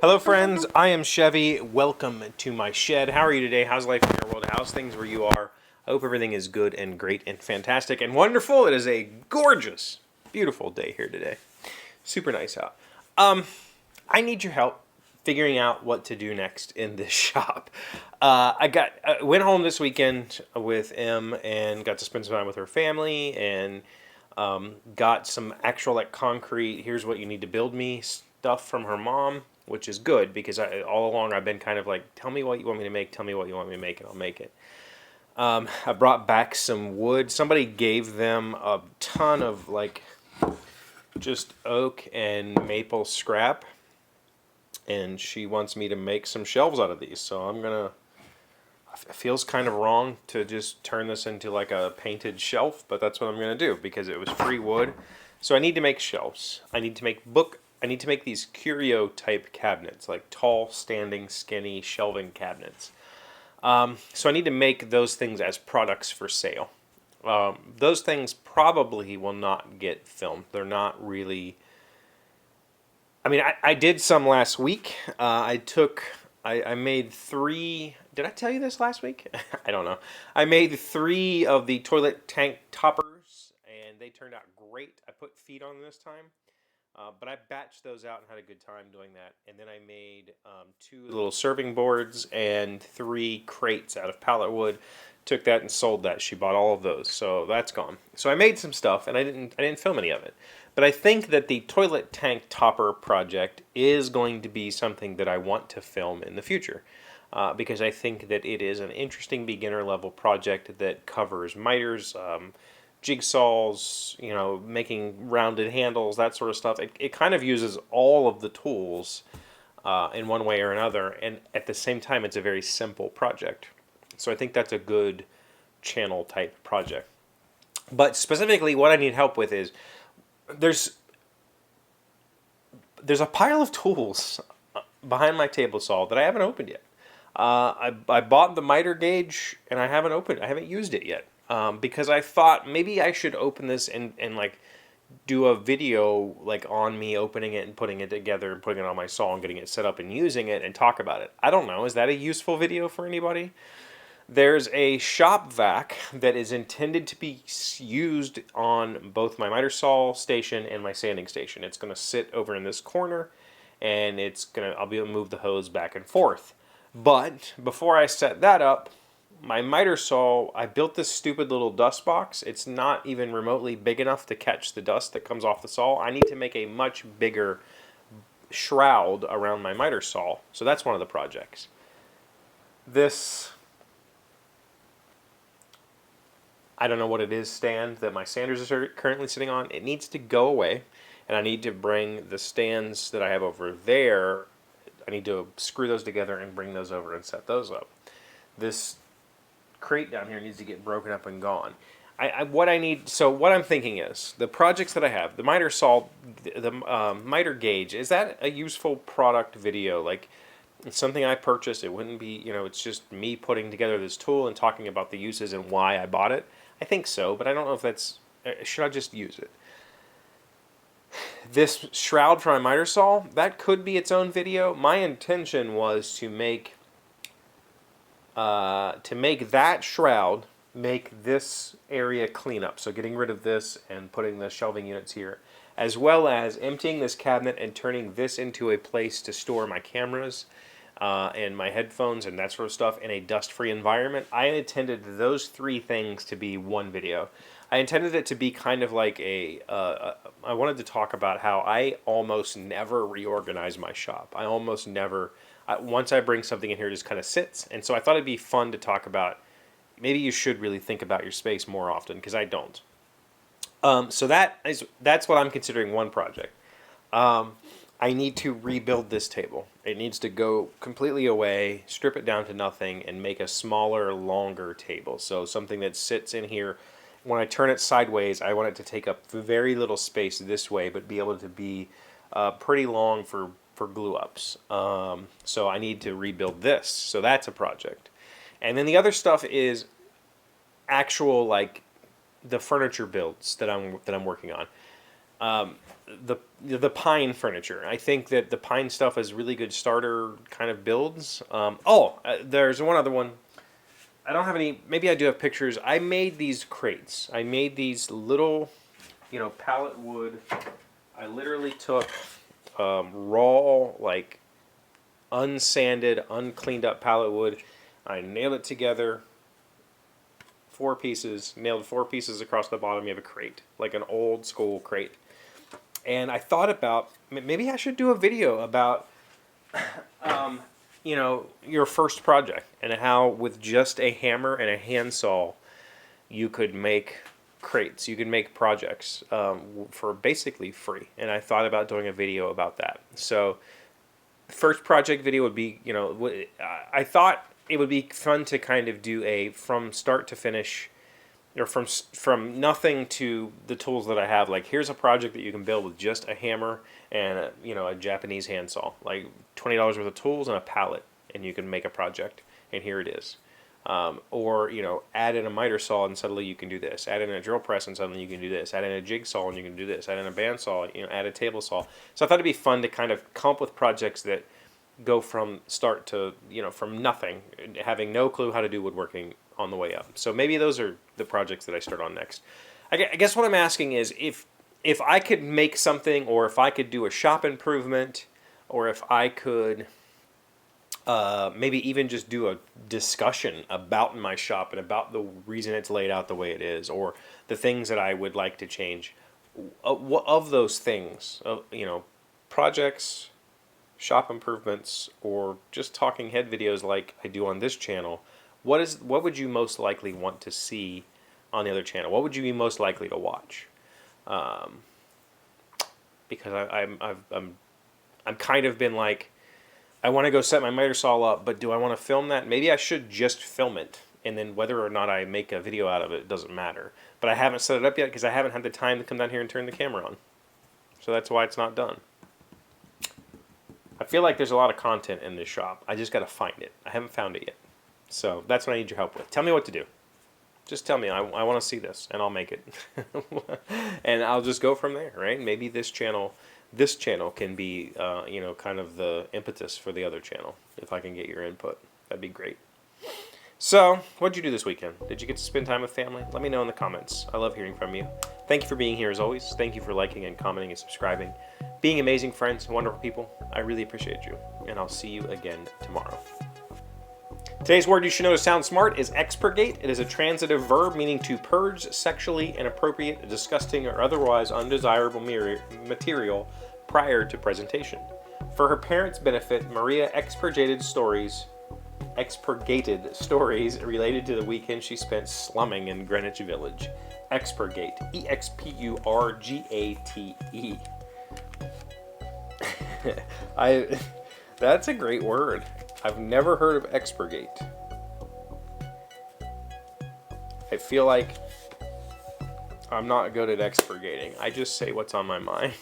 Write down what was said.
Hello friends, I am Chevy. Welcome to my shed. How are you today? How's life in your world? How's things where you are? I hope everything is good and great and fantastic and wonderful. It is a gorgeous, beautiful day here today. Super nice out. I need your help figuring out what to do next in this shop. I went home this weekend with Em and got to spend some time with her family and got some actual like concrete, here's what you need to build me stuff from her mom, which is good because all along I've been kind of like, tell me what you want me to make, tell me what you want me to make, and I'll make it. I brought back some wood. Somebody gave them a ton of like just oak and maple scrap, and she wants me to make some shelves out of these. So it feels kind of wrong to just turn this into like a painted shelf, but that's what I'm gonna do because it was free wood. So I need to make shelves. I need to make these curio type cabinets, like tall, standing, skinny shelving cabinets. So I need to make those things as products for sale. Those things probably will not get filmed. They're not really. I mean, I did some last week. I made 3. Did I tell you this last week? I don't know. I made 3 of the toilet tank toppers, and they turned out great. I put feet on this time. But I batched those out and had a good time doing that. And then I made 2 little serving boards and 3 crates out of pallet wood. Took that and sold that. She bought all of those, so that's gone. So I made some stuff, and I didn't film any of it. But I think that the toilet tank topper project is going to be something that I want to film in the future. Because I think that it is an interesting beginner level project that covers miters, jigsaws, making rounded handles, that sort of stuff. It kind of uses all of the tools in one way or another, and at the same time, it's a very simple project. So I think that's a good channel type project. But specifically, what I need help with is there's a pile of tools behind my table saw that I haven't opened yet. I bought the miter gauge and I haven't used it yet. Because I thought maybe I should open this and like do a video like on me opening it and putting it together and putting it on my saw and getting it set up and using it and talk about it. I don't know. Is that a useful video for anybody? There's a shop vac that is intended to be used on both my miter saw station and my sanding station. It's going to sit over in this corner, and I'll be able to move the hose back and forth. But before I set that up, my miter saw, I built this stupid little dust box. It's not even remotely big enough to catch the dust that comes off the saw. I need to make a much bigger shroud around my miter saw. So that's one of the projects. This, I don't know what it is, stand that my sanders are currently sitting on. It needs to go away, and I need to bring the stands that I have over there. I need to screw those together and bring those over and set those up. This crate down here needs to get broken up and gone. What I'm thinking is the projects that I have, the miter saw, the miter gauge, is that a useful product video? Like, it's something I purchased. It wouldn't be, it's just me putting together this tool and talking about the uses and why I bought it. I think so, but I don't know if should I just use it? This shroud for my miter saw, that could be its own video. My intention was to make that shroud, make this area clean up. So getting rid of this and putting the shelving units here, as well as emptying this cabinet and turning this into a place to store my cameras and my headphones and that sort of stuff in a dust-free environment. I intended those 3 things to be one video. I intended it to be kind of like I wanted to talk about how I almost never reorganize my shop. I almost never... once I bring something in here, it just kind of sits. And so I thought it'd be fun to talk about, maybe you should really think about your space more often, because I don't. So that's what I'm considering one project. I need to rebuild this table. It needs to go completely away, strip it down to nothing, and make a smaller, longer table. So something that sits in here. When I turn it sideways, I want it to take up very little space this way, but be able to be pretty long for glue ups. So I need to rebuild this. So that's a project. And then the other stuff is actual, like, the furniture builds that I'm working on. the pine furniture. I think that the pine stuff is really good starter kind of builds. There's one other one. I don't have any. Maybe I do have pictures. I made these crates. I made these little, pallet wood. I literally took raw, like unsanded, uncleaned up pallet wood. I nailed it together. 4 pieces. Nailed 4 pieces across the bottom. You have a crate, like an old school crate. And I thought about maybe I should do a video about, your first project and how with just a hammer and a handsaw, you could make crates. You could make projects for basically free. And I thought about doing a video about that. So, first project video would be, I thought it would be fun to kind of do a from start to finish, or from nothing to the tools that I have. Like, here's a project that you can build with just a hammer and a Japanese handsaw, like $20 worth of tools and a pallet, and you can make a project. And here it is. Or add in a miter saw and suddenly you can do this. Add in a drill press and suddenly you can do this. Add in a jigsaw and you can do this. Add in a bandsaw. Add a table saw. So I thought it'd be fun to kind of come up with projects that go from start to from nothing, having no clue how to do woodworking on the way up. So maybe those are the projects that I start on next. I guess what I'm asking is if I could make something, or if I could do a shop improvement, or if I could maybe even just do a discussion about my shop and about the reason it's laid out the way it is, or the things that I would like to change. Of those things, projects, shop improvements, or just talking head videos like I do on this channel, what would you most likely want to see on the other channel? What would you be most likely to watch? Because I'm kind of been like, I want to go set my miter saw up, but do I want to film that? Maybe I should just film it, and then whether or not I make a video out of it doesn't matter. But I haven't set it up yet because I haven't had the time to come down here and turn the camera on. So that's why it's not done. I feel like there's a lot of content in this shop. I just got to find it. I haven't found it yet. So that's what I need your help with. Tell me what to do. Just tell me, I want to see this, and I'll make it. And I'll just go from there, right? Maybe this channel can be, kind of the impetus for the other channel, if I can get your input. That'd be great. So, what'd you do this weekend? Did you get to spend time with family? Let me know in the comments. I love hearing from you. Thank you for being here as always. Thank you for liking and commenting and subscribing. Being amazing friends, wonderful people. I really appreciate you. And I'll see you again tomorrow. Today's word you should know to sound smart is expurgate. It is a transitive verb meaning to purge sexually inappropriate, disgusting, or otherwise undesirable material prior to presentation. For her parents' benefit, Maria expurgated stories related to the weekend she spent slumming in Greenwich Village. Expurgate. E-X-P-U-R-G-A-T-E. That's a great word. I've never heard of expurgate. I feel like I'm not good at expurgating. I just say what's on my mind.